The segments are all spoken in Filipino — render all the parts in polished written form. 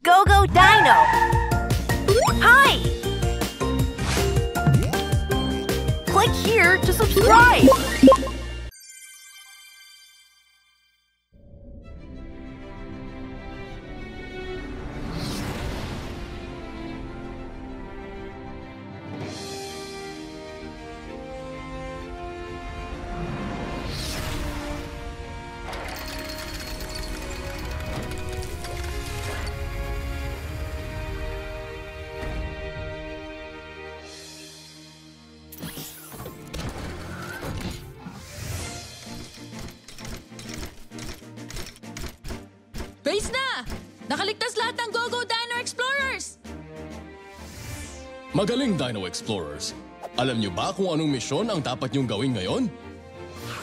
Go-Go Dino! Hi! Click here to subscribe! Base na! Nakaligtas lahat ng Go-Go Dino Explorers! Magaling, Dino Explorers. Alam niyo ba kung anong misyon ang dapat niyong gawin ngayon?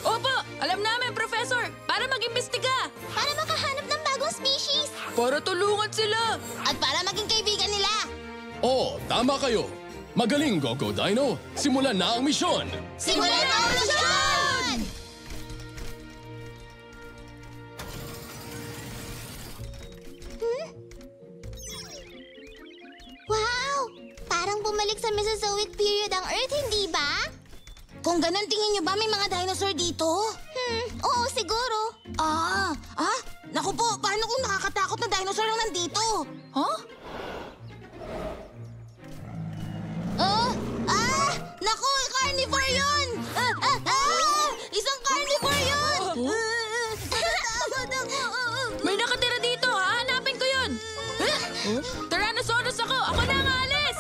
Opo! Alam namin, Professor! Para mag-imbestiga! Para makahanap ng bagong species. Para tulungan sila! At para maging kaibigan nila. Oo, tama kayo. Magaling, Go-Go Dino. Simulan na ang misyon. Simulan na ang misyon! Wow! Parang bumalik sa Mesozoic period ang Earth, hindi ba? Kung ganun, tingin niyo ba may mga dinosaur dito? Oo, siguro. Naku po, paano kung nakakatakot na dinosaur lang nandito? Huh? Naku, carnivore yun! Isang carnivore yun! Takot ako! May nakatira dito! Hahanapin ko yun! Tyrannosaurus ako! Ako na ang alis!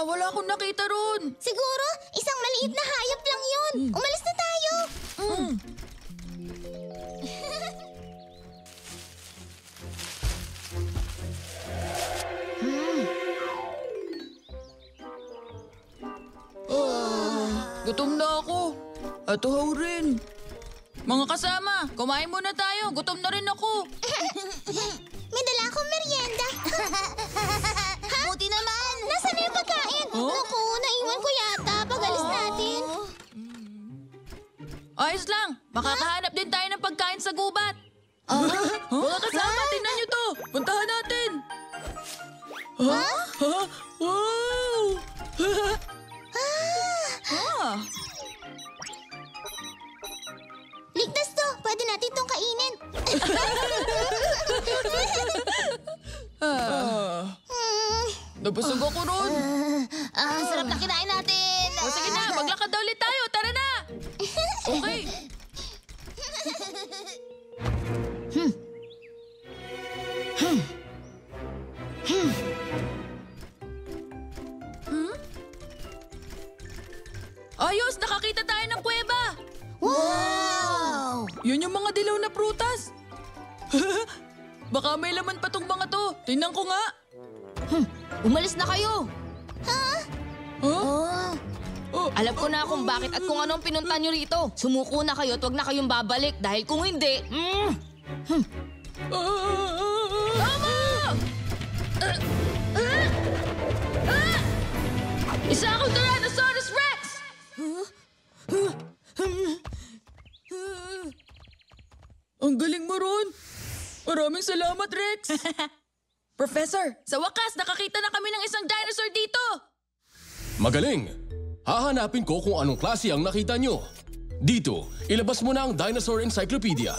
Wala akong nakita ron. Siguro, isang maliit na hayop lang yun. Umalis na tayo. Gutom na ako. At uhaw rin. Mga kasama, kumain muna tayo. Gutom na rin ako. May dala akong merienda. Buti naman. Nasaan na yung pagkain? Naku, naiwan ko yata. Pag-alis natin. Ayos lang. Makakahanap din tayo ng pagkain sa gubat. Mga kasama, tingnan nyo to. Puntahan natin. Wow! Ligtas to. Pwede natin itong kainin. Nabusog ako ron. Sarap na kinain natin. Sige na, maglakad daw ulit tayo. Tara na. Okay. Ayos, nakakita tayo ng kuweba. Wow! Yun yung mga dilaw na prutas. Baka may laman pa tong mga to. Tingnan ko nga. Umalis na kayo! Huh? Alam ko na kung bakit at kung anong pinunta nyo rito. Sumuko na kayo at huwag na kayong babalik dahil kung hindi... Tama! Isa akong Tyrannosaurus Rex! Ang galing mo ron. Maraming salamat, Rex. Professor, sa wakas nakakita na kami ng isang dinosaur dito. Magaling. Hahanapin ko kung anong klase ang nakita nyo. Dito, ilabas mo na ang Dinosaur Encyclopedia.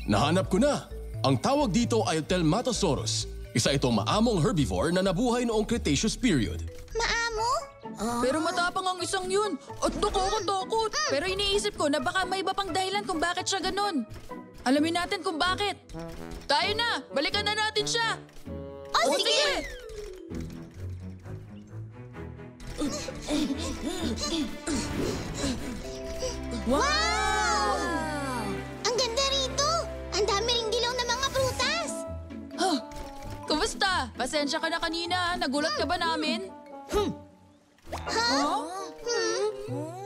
Nahanap ko na. Ang tawag dito ay Telmatosaurus. Isa itong maamong herbivore na nabuhay noong Cretaceous period. Maamo? Pero matapang ang isang yun. At nakakatakot. Pero iniisip ko na baka may iba pang dahilan kung bakit siya ganun. Alamin natin kung bakit. Tayo na! Balikan na natin siya! Oh, sige! Wow! Ang ganda rito! Ang dami ring dilaw na mga prutas! Kumusta? Pasensya ka na kanina. Nagulat ka ba namin?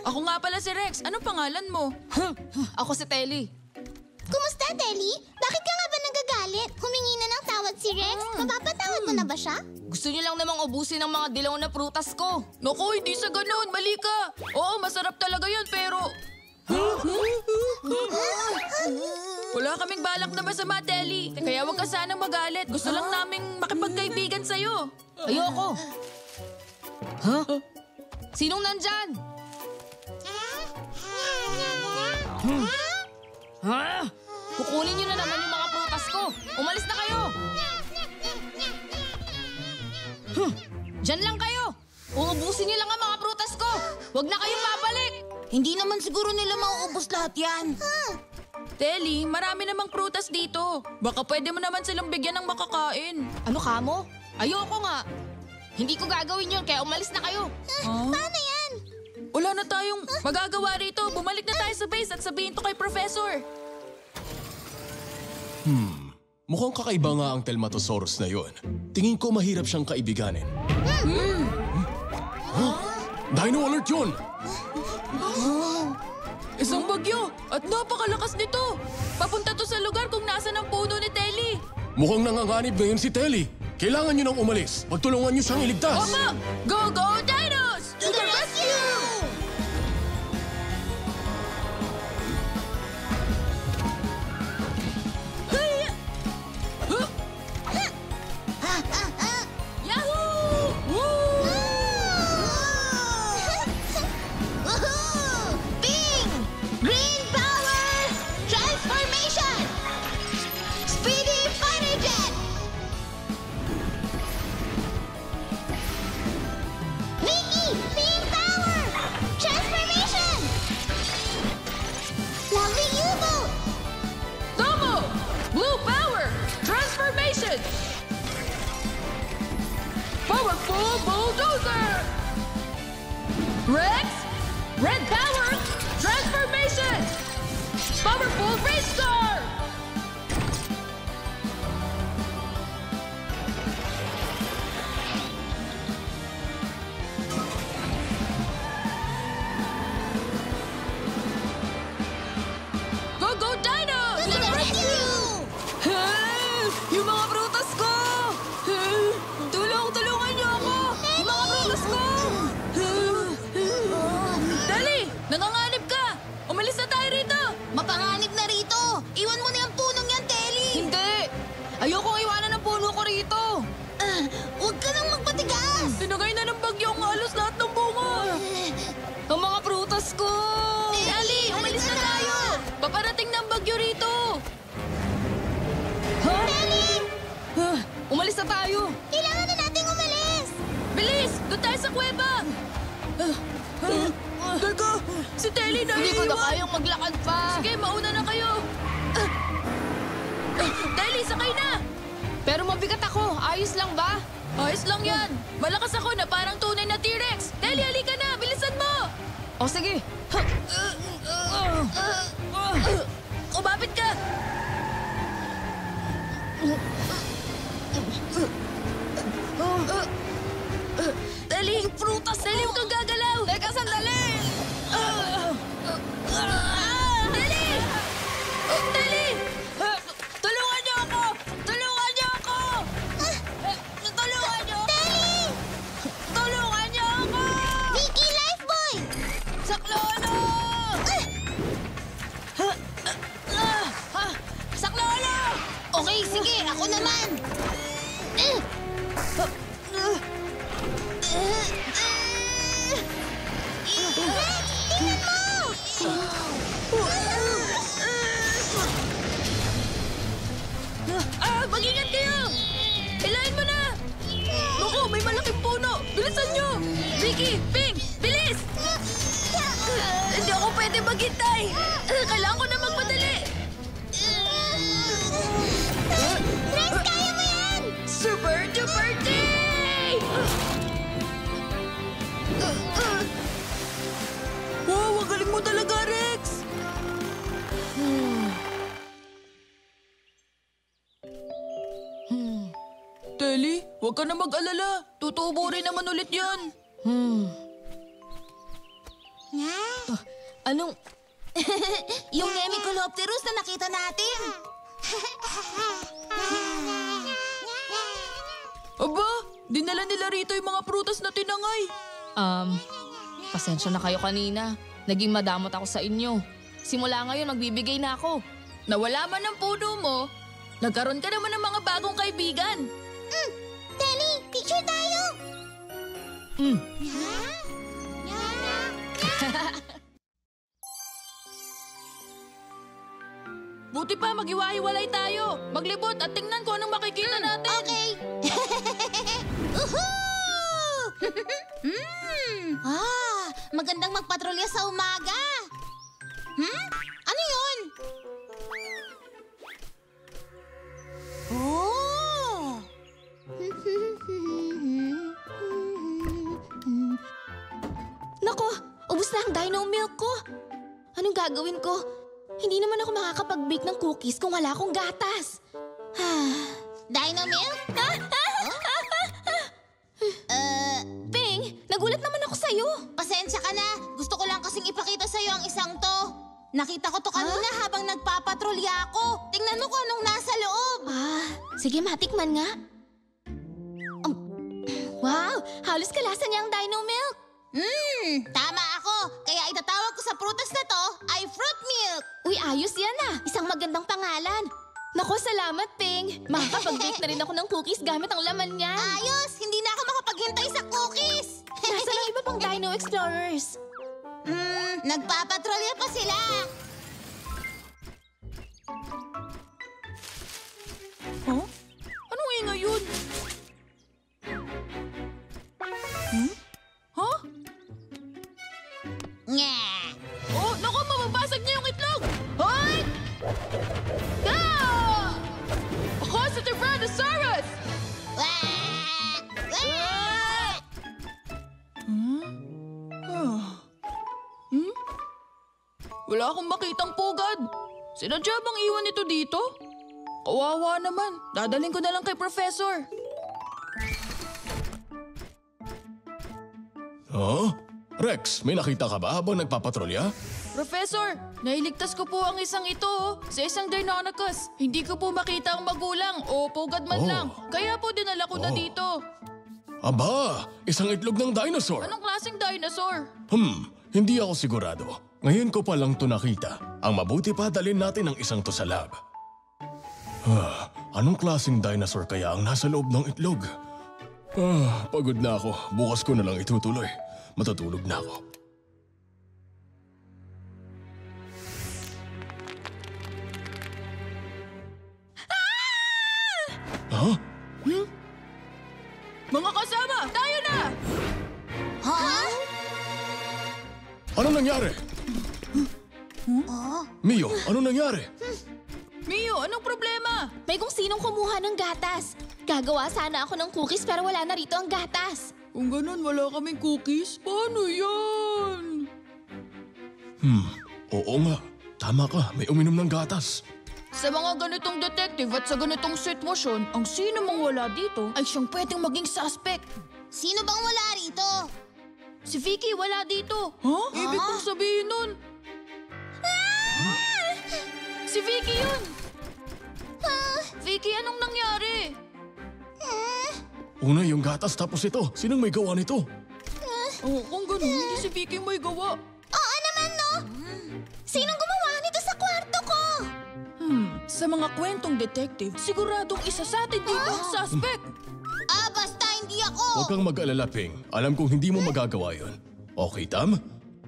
Ako nga pala si Rex. Anong pangalan mo? Ako si Telly. Kumusta, Telly? Bakit ka nga ba nagagalit? Humingi na ng tawad si Rex? Mapapatawad mo na ba siya? Gusto niyo lang namang ubusin ang mga dilaw na prutas ko. Naku, hindi sa ganun. Mali ka. Oo, masarap talaga yun. Pero Wala kaming balak na masama, Telly. Kaya wag ka sanang magalit. Gusto lang naming makipagkaibigan sa'yo. Ayoko. Huh? Sinong nandyan? Ha? Kukunin niyo na naman yung mga prutas ko. Umalis na kayo. Diyan lang kayo. Uubusin niyo lang ang mga prutas ko. Huwag na kayong babalik. Hindi naman siguro nila mauubos lahat yan. Telly, marami namang prutas dito. Baka pwede mo naman silang bigyan ng makakain. Ano ka mo? Ayoko nga. Hindi ko gagawin yun, kaya umalis na kayo. Paano yan? Wala na tayong magagawa rito. Bumalik na tayo sa base at sabihin to kay Professor. Mukhang kakaiba nga ang Telmatosaurus na yon. Tingin ko mahirap siyang kaibiganin. Dino alert yun! Isang bagyo at napakalakas nito. Papunta to sa lugar kung nasa ng puno ni Telly. Mukhang nanganganib ngayon si Telly. Kailangan nyo nang umalis. Pagtulungan nyo siyang iligtas. Opa! Go, go, Dinos! To the rescue! Yahoo! Woohoo! Bing! Green power! Transformation! Speedy fighter jet! Mickey! Pink power! Transformation! Lovely U-boat! Tomo! Blue power! Transformation! Powerful bulldozer! Rex! Red power! Transformation! Powerful race car! Go, go, Dinos! To the rescue! Yung mga prutas ko! Tulungan niyo ako! Yung mga prutas ko! Dali! Nanganganib ka! Umalis na tayo rito! Mapanganib na rito! Iwan mo na yung punong yan, Telly! Hindi! Ayokong iwanan ng puno ko rito. Huwag ka nang magpatigas! Tinagay na ng bagyo ang halos lahat ng bunga! Ang mga prutas ko! Dali! Umalis na tayo! Paparating ng bagyo rito! Telly! Umalis na tayo! Kailangan na nating umalis! Bilis! Doon tayo sa kuweba! Teka! Si Telly Hindi ko na naiiwan! kayang maglakad pa! Sige, mauna na kayo! Telly, sakay na! Pero mabigat ako. Ayos lang ba? Ayos lang yan! Malakas ako na parang tunay na T-Rex! Telly, halika na! Bilisan mo! O sige. Kumapit ka! Telly! Prutas! Telly, huwag kang gagalaw! Teka, sandali! Telly! Telly! Tulungan niyo ako! Tulungan niyo ako! Tulungan niyo! Telly! Tulungan niyo ako! Mickey Lifebuoy! Saklolo! Saklolo! Okay, sige, ako naman! Tingnan mo! Mag-ingat kayo! Hilahin mo na! Naku, may malaking puno! Bilisan nyo! Vicky! Ping! Bilis! Hindi ako pwede maghintay! Kailangan ko na magmadali! Rex, kaya mo yan! Super duper D! Wow, ang galing mo talaga, Rex! Telly, huwag ka na mag-alala. Tutubo rin naman ulit yan. Anong... Yung Hemicolopterus na nakita natin! Aba, dinala nila rito yung mga prutas na tinangay. Pasensya na kayo kanina. Naging madamot ako sa inyo. Simula ngayon, magbibigay na ako. Nawala man ang puno mo, nagkaroon ka naman ng mga bagong kaibigan. Telly, picture tayo! Buti pa maghiwa-hiwalay tayo. Maglibot at tingnan ko anong makikita natin. Okay. Magandang magpatrolya sa umaga. Ano yun? Oh! Nako, ubos na ang dino milk ko. Anong gagawin ko? Hindi naman ako makakapag-bake ng cookies kung wala akong gatas. Dino milk? Ping, nagulat naman ako sa'yo. Pasensya ka na. Gusto ko lang kasing ipakita sa'yo ang isang to. Nakita ko to kanina habang nagpapatrolya ako. Tingnan mo kung anong nasa loob. Sige, matikman nga. Wow, halos kalasan niya ang dino milk. Tama ako. Kaya itatawag ko sa prutas na to ay fruit milk. Uy, ayos yan ah. Isang magandang pangalan. Nako, salamat, Ping. Makakapag-bake na rin ako ng cookies gamit ang laman niyan. Ayos! Hindi na ako makapaghintay sa cookies. Nasaan ang iba pang Dino Explorers? Nagpapatrolya pa sila. Anong ingay yun? Huh? Nga. Oh, naku, mababasag niya yung itlog! Hoy! Ah! Ako sa Tyrannosaurus! Wah! Wah! Wala akong makitang pugad. Sinadya bang iwan ito dito? Kawawa naman. Dadaling ko na lang kay Professor. Rex, may nakita ka ba habang nagpapatrolya? Professor, nailigtas ko po ang isang ito sa isang Deinonychus. Hindi ko po makita ang magulang o pugad man lang. Kaya po dinala ko na dito. Aba, isang itlog ng dinosaur. Anong klaseng dinosaur? Hindi ako sigurado. Ngayon ko pa lang to nakita. Ang mabuti pa dalhin natin ang isang to sa lab. Anong klaseng dinosaur kaya ang nasa loob ng itlog? Pagod na ako. Bukas ko na lang itutuloy. Matutulog na ako. Mga kasama, tayo na! Ano nangyari? Mio, ano nangyari? Mio, anong problema? May kung sinong kumuha ng gatas. Gagawa sana ako ng cookies pero wala na rito ang gatas. Kung ganun, wala kaming cookies, paano yan? Oo nga. Tama ka, may uminom ng gatas. Sa mga ganitong detective at sa ganitong sitwasyon, ang sino mang wala dito ay siyang pwedeng maging suspect. Sino bang wala rito? Si Vicky wala dito. Huh? Ibig kong sabihin nun. Si Vicky yun. Vicky, anong nangyari? Una yung gatas tapos ito. Sinong may gawa nito? Oh, kung ganun, hindi si Vicky may gawa. Oo naman, no? Sinong gumawa nito sa kwarto ko? Sa mga kwentong detective, siguradong isa sa atin dito ang suspect. Basta hindi ako. Huwag kang mag-alala, Ping. Alam kong hindi mo magagawa yun. Okay, Tam?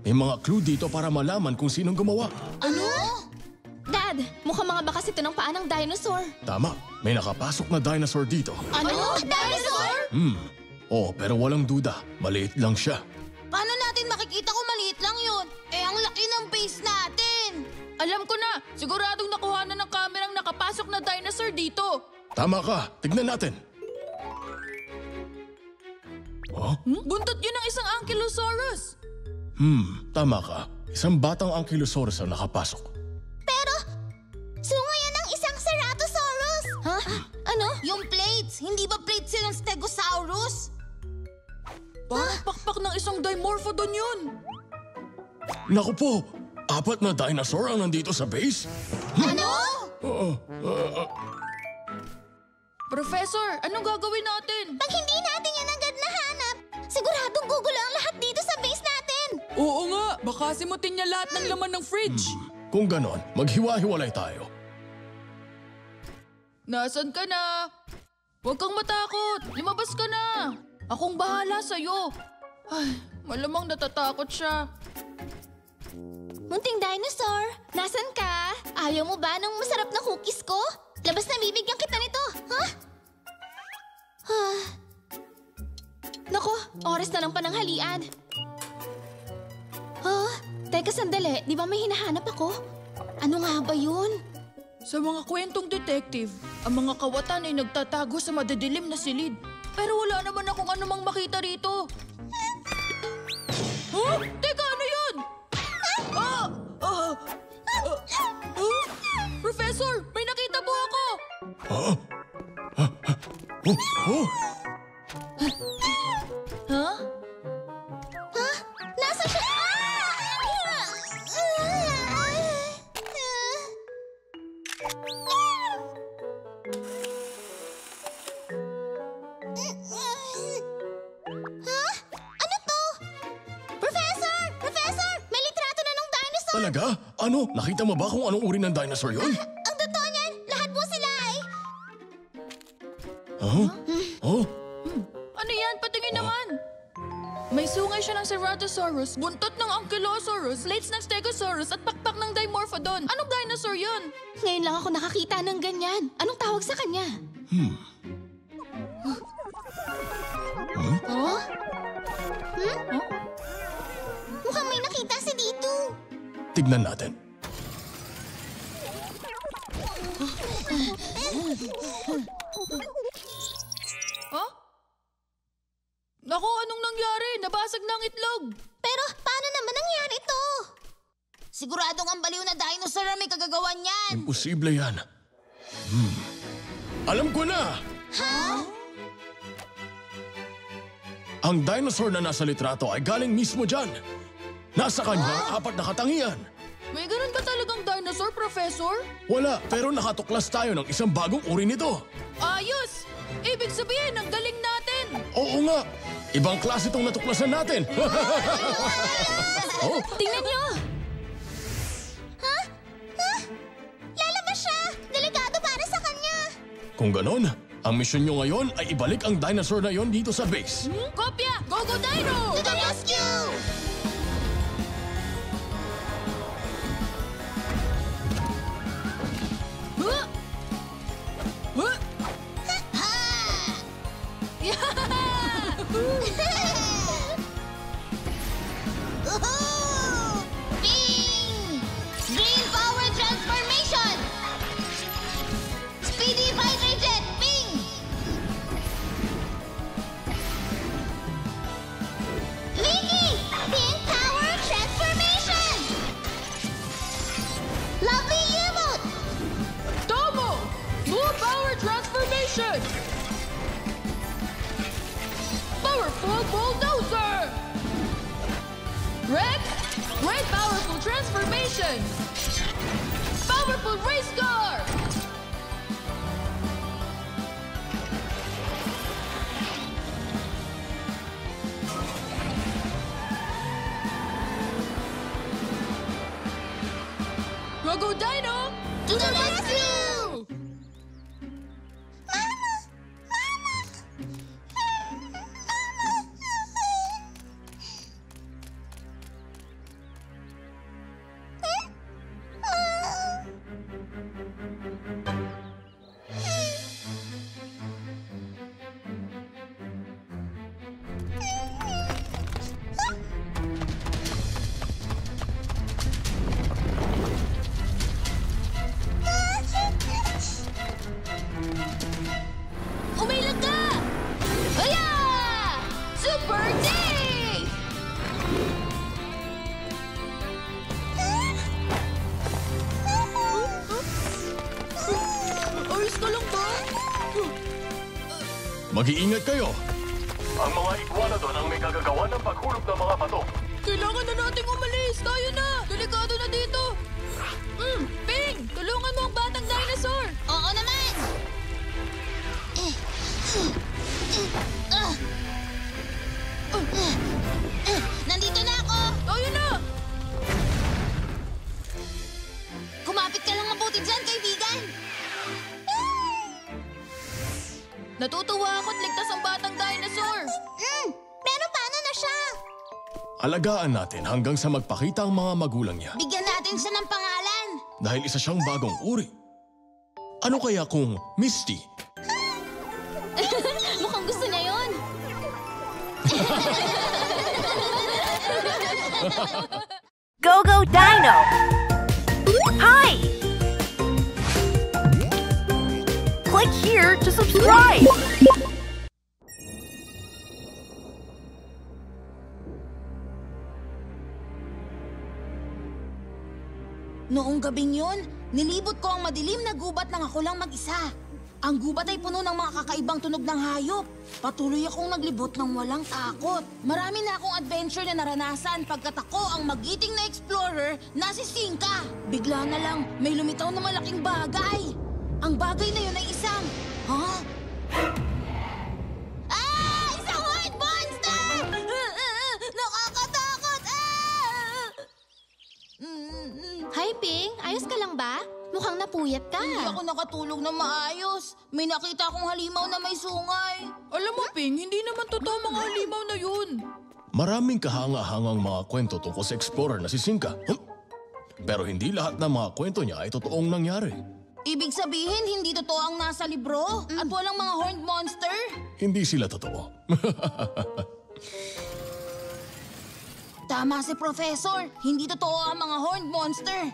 May mga clue dito para malaman kung sinong gumawa. Ano? Dad, mukhang mga bakas ito ng paa ng dinosaur. Tama, may nakapasok na dinosaur dito. Ano? Dinosaur? Pero walang duda. Maliit lang siya. Paano natin makikita kung maliit lang yun? Ang laki ng base natin. Alam ko na, siguradong nakuha na ng kamerang nakapasok na dinosaur dito. Tama ka. Tignan natin. Buntot yun ng isang Ankylosaurus. Tama ka. Isang batang Ankylosaurus ang nakapasok. Pero, sunga yan ng isang Ceratosaurus. Ano? Yung plates, hindi ba plates yun ng Stegosaurus? Parang pakpak ng isang Dimorphodon yun. Naku po! 4 na dinosaur ang nandito sa base? Ano? Professor, anong gagawin natin? Pag hindi natin yan agad nahanap, siguradong gugulo ang lahat dito sa base natin. Oo nga, baka simutin niya lahat ng laman ng fridge. Kung ganon, maghiwa-hiwalay tayo. Nasaan ka na? Huwag kang matakot. Lumabas ka na. Akong bahala sa'yo. Ay, malamang natatakot siya. Munting dinosaur, nasan ka? Ayaw mo ba ng masarap na cookies ko? Labas na, bibigyan kita nito, ha? Nako, oras na ng pananghalian. Teka sandali, di ba may hinahanap ako? Ano nga ba yun? Sa mga kwentong detective, ang mga kawatan ay nagtatago sa madidilim na silid. Pero wala naman akong anumang makita rito. Huh? Teka, ano yun? Professor, may nakita po ako! Huh? Nasa siya? Ano to? Professor! Professor! May litrato na ng dinosaur! Talaga? Ano? Nakita mo ba kung anong uri ng dinosaur yon? Ang totoo niyan, lahat po sila ay... Ano yan? Patingin naman! May sungay siya ng Ceratosaurus, buntot ng Ankylosaurus, plates ng Stegosaurus at pakpak ng Dimorphodon. Anong dinosaur yun? Ngayon lang ako nakakita ng ganyan. Anong tawag sa kanya? Mukhang may nakita si Dito. Tignan natin. Huh? Naku, anong nangyari? Nabasag na ang itlog. Pero paano naman nangyari to? Siguradong ang baliw na dinosaur ang may kagagawan niyan. Imposible yan. Alam ko na! Ha? Ang dinosaur na nasa litrato ay galing mismo dyan. Nasa kanya ang 4 na katangian. May ganun ka talagang dinosaur, Professor? Wala, pero nakatuklas tayo ng isang bagong uri nito. Ayos! Ibig sabihin, ang galing natin! Oo nga! Ibang klase itong natuklasan natin. Oh, Tingnan niyo! Ha? Lalabas siya! Delikado para sa kanya! kung ganon, ang misyon nyo ngayon ay ibalik ang dinosaur na yon dito sa base. Kopya! Go, go, Dino! To the rescue! Huh? Huh? Ha! Woohoo! Bing! Green power transformation! Speedy fighter jet! Bing! Vicky! Pink power transformation! Lovely emote! Tomo! Blue power transformation! Powerful bulldozer! Red! Red powerful transformation! Powerful race car! Go, go, Dino! To the rescue! Umilag ka! Aya! Super D! Ayos ka lang ba? Mag-iingat kayo. Ang mga iguanodon ang may kagagawa ng paghulog ng mga bato. Kailangan na nating umalis! Tayo na! Delikado na dito! Ping! Tulungan mo ang batang dinosaur! Oo naman! Nandito na ako! Tayo na! Kumapit ka lang mabuti dyan, kaibigan! Natutuwa ako't ligtas ang batang dinosaur. Pero paano na siya? Alagaan natin hanggang sa magpakita ang mga magulang niya. Bigyan natin siya ng pangalan. Dahil isa siyang bagong uri. Ano kaya kung Misty? Mukhang gusto niya yun. Go Dino! Hi! Click here to subscribe! Noong gabing yun, nilibot ko ang madilim na gubat nang ako lang mag-isa. Ang gubat ay puno ng mga kakaibang tunog ng hayop. Patuloy akong naglibot ng walang takot. Marami na akong adventure na naranasan pagkat ako ang magiting na explorer na si Sinka. Bigla na lang, may lumitaw na malaking bagay. Ang bagay na yun ay isang... Ha? Ah! Isang white monster! Nakakatakot! Hi, Ping. Ayos ka lang ba? Mukhang napuyat ka. Hindi ako nakatulog na maayos. May nakita akong halimaw na may sungay. Alam mo, Ping, hindi naman totoo mga halimaw na yun. Maraming kahanga-hangang mga kwento tungkol sa explorer na si Sinka. Pero hindi lahat ng mga kwento niya ay totoong nangyari. Ibig sabihin, hindi totoo ang nasa libro? At walang mga horned monster? Hindi sila totoo. Tama si Professor. Hindi totoo ang mga horned monster.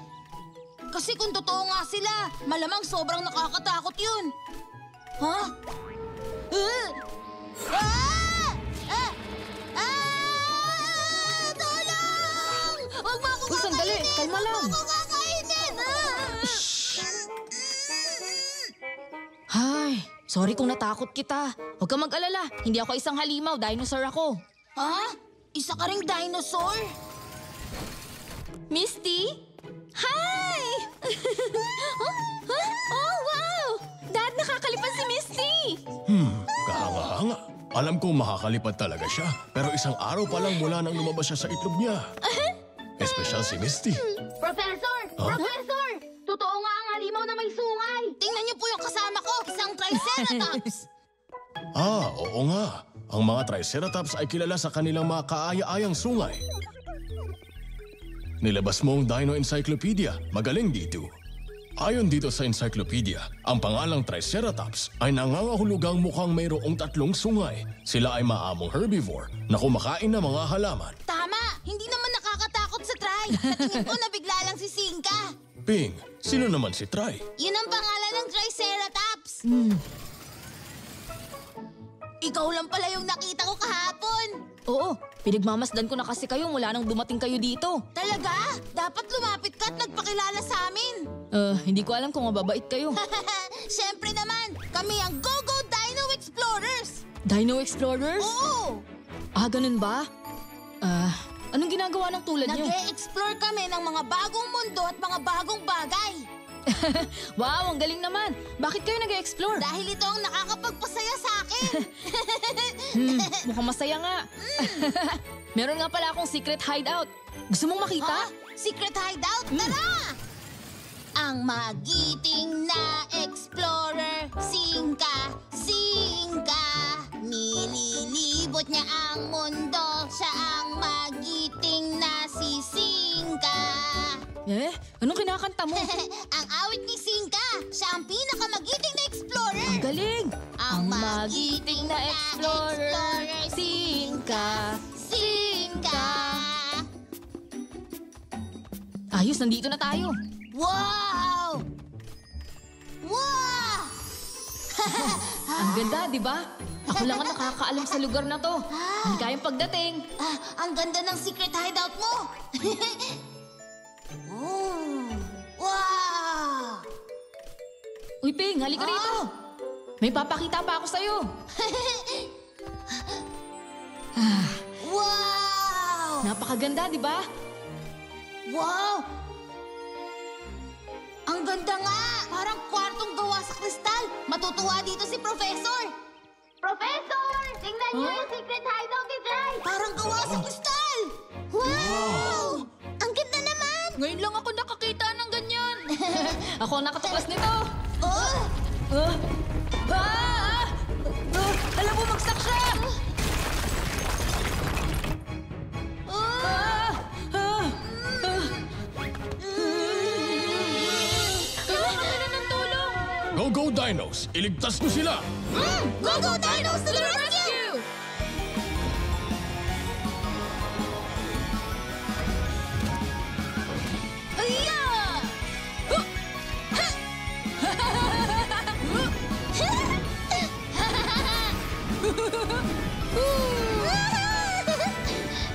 Kasi kung totoo nga sila, malamang sobrang nakakatakot yun. Ha? Tulong! Huwag mo ako Uy, sandali. kakainin! Kalma lang. Huwag mo ako kakainin! Hay, sorry kung natakot kita. Huwag ka mag-alala. Hindi ako isang halimaw. Dinosaur ako. Ha? Isa ka ring dinosaur? Misty? Hi! Oh, wow! Dad, nakakalipad si Misty! Kahanga-hanga. Alam kong makakalipad talaga siya. Pero isang araw pa lang mula nang lumabas siya sa itlog niya. Espesyal si Misty. Professor! Professor! Totoo nga ang halimaw na may sungay! Tingnan niyo po yung kasama ko, isang triceratops! Oo nga. Ang mga Triceratops ay kilala sa kanilang mga kaaya-ayang sungay. Nilabas mo ang Dino Encyclopedia. Magaling dito. Ayon dito sa encyclopedia, ang pangalang Triceratops ay nangangahulugang mukhang mayroong 3 sungay. Sila ay maamong herbivore na kumakain ng mga halaman. Tama! Hindi naman nakakatakot sa Tri. Sa tingin ko nabigla lang si Sinka. Ping, sino naman si Tri? Yun ang pangalan ng Triceratops. Ikaw lang pala yung nakita ko kahapon. Oo, pinagmamasdan ko na kasi kayo mula nang dumating kayo dito. Talaga? Dapat lumapit ka at nagpakilala sa amin. Hindi ko alam kung mababait kayo. Siyempre naman, kami ang Go Dino Explorers. Dino Explorers? Oo! Ganun ba? Anong ginagawa ng tulad niyo? Nag-e-explore kami ng mga bagong mundo at mga bagong bagay. Wow, ang galing naman. Bakit kayo nag-explore? Dahil ito ang nakakapagpasaya sa akin. Mukhang masaya nga. Meron nga pala akong secret hideout. Gusto mong makita? Ha? Secret hideout? Tara! Ang magiting na explorer, Sinka. Nililibot niya ang mundo. Siya ang magiting na si Sinka. Anong kinakanta mo? Ang awit ni Sinka. Siya ang pinakamagiting na explorer. Ang galing! Ang magiting na explorer, Sinka. Sinka. Ayos, nandito na tayo. Wow! Wow! Ang ganda, di ba? Ako lang ang nakakaalam sa lugar na to. Hindi kayang pagdating. Ang ganda ng secret hideout mo. Oh, wow! Uy, Ping, halika rito. May papakita pa ako sa'yo. Wow! Napakaganda, di ba? Wow! Ang ganda nga! Parang kwartong gawa sa kristal. Matutuwa dito si Professor. Professor! Tingnan niyo yung secret hideout ni Dry. Parang gawa sa kristal. Wow! Ang ganda naman! Ngayon lang ako nakakita ng ganyan. Ako ang nakatuklas nito. Oh! Ah! Bumagsak siya! Kailangan nila ng tulong! Go Dinos! Iligtas mo sila! Go Dinos to the rescue!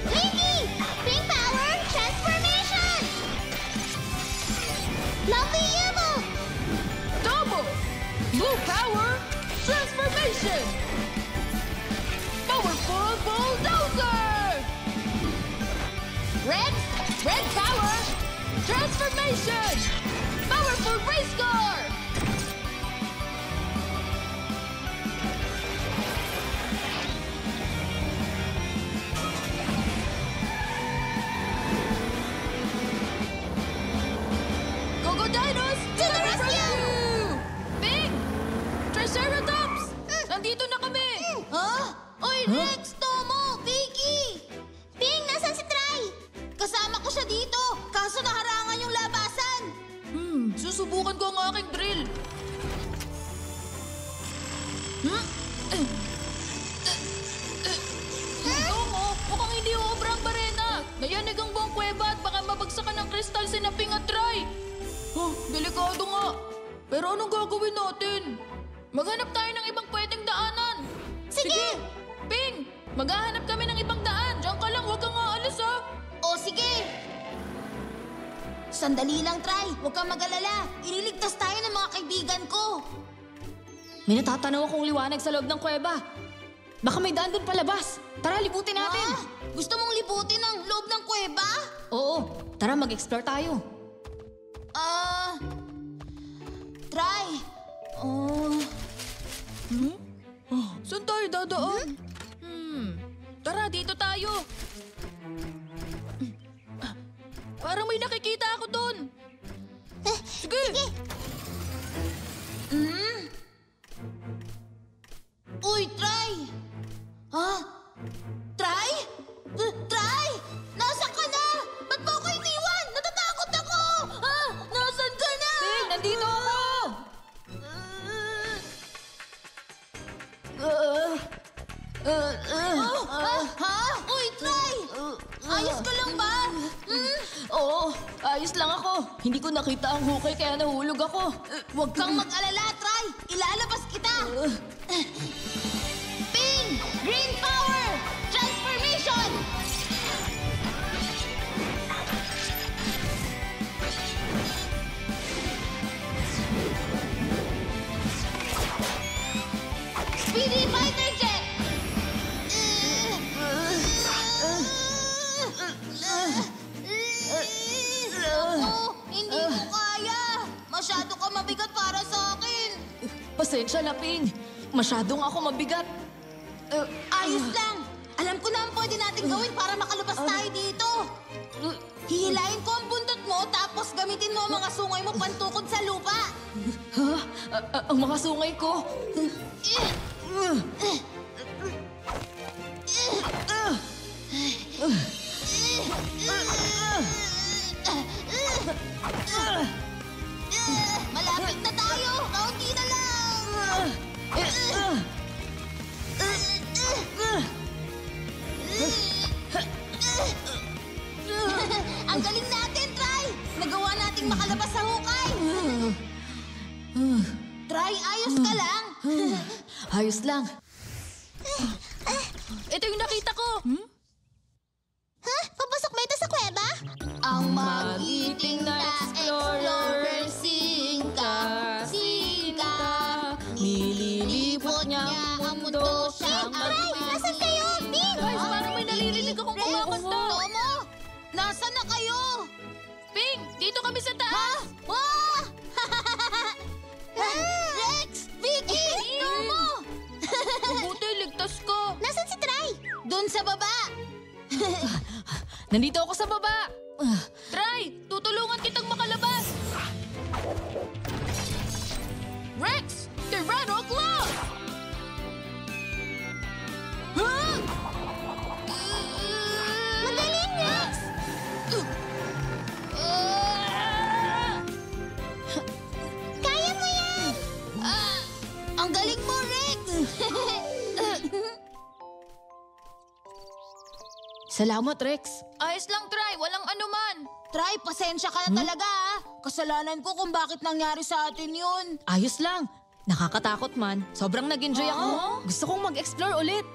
Vicky! Pink power transformation! Lovely Yumo! Double! Blue power transformation! Powerful bulldozer! Red power transformation! Powerful race car! Go Dinos! To the rescue! Ping! Triceratops! Nandito na kami! Oy, Rex, Tomo, Vicky! Ping, nasan si Try? Kasama ko siya dito, kaso naharangan yung labasan. Susubukan ko ang aking drill. Tomo, mukhang hindi uubra ang barena. Nayanig ang buong kuweba at baka mabagsakan ng kristal si Ping at Try. Delikado nga. Pero anong gagawin natin? Maghanap tayo ng ibang pwedeng daanan. Sige! Ping, maghahanap kami ng ibang daan. Diyan ka lang, huwag kang aalis ha. O sige! Sandali lang, Try. Huwag kang mag-alala. Ililigtas tayo ng mga kaibigan ko. May natatanaw akong liwanag sa loob ng kuweba. Baka may daan doon palabas. Tara, libutin natin. Gusto mong libutin ang loob ng kuweba? Oo, tara mag-explore tayo. Try. Saan tayo dadaan? Tara, dito tayo. Parang may nakikita ako doon. Sige. Uy, Try! Try? Try! Nasaan ka na? Ba't mo ako iniwan? Natatakot ako! Nasaan ka na? Ping, nandito ako. Uy, Try! Ayos ka lang ba? Oo, ayos lang ako. Hindi ko nakita ang hukay kaya nahulog ako. Huwag kang mag-alala, Try! Ilalabas kita! Ping! Green power! Transformation! Speedy fighter jet! Hindi ko kaya. Masyado ka mabigat para sa akin. Pasensya na, Ping. Masyadong ako mabigat. Ayos lang. Alam ko na ang pwede natin gawin para makalabas tayo dito. Hihilayin ko ang buntot mo tapos gamitin mo ang mga sungay mo pantukod sa lupa. Ha? Ang mga sungay ko? Malapit na tayo. Kaunti na lang. Ang galing natin, Try! Nagawa nating makalabas sa hukay. Try, ayos ka lang. Ayos lang. Ito yung nakita ko. Papasok ba ito sa kuweba? Ang magiting na explorer, singka, singka. Nililipot niya ang mundo siyang magiting. Nasaan kayo? Bing! Guys, parang may naririnig akong kumakanta. Tomo! Nasaan na kayo? Ping, dito kami sa taas. Wow! Rex! Vicky! Tomo! Mabuti, ligtas ka. Nasaan si Try? Doon sa baba. Nandito ako sa baba. Try, tutulungan kitang makalabas. Rex, Tyranno Claw! Rex! Salamat, Rex. Ayos lang, Try. Walang anuman. Try, pasensya ka na talaga ah. Kasalanan ko kung bakit nangyari sa atin yun. Ayos lang. Nakakatakot man. Sobrang nag-enjoy ako. Gusto kong mag-explore ulit.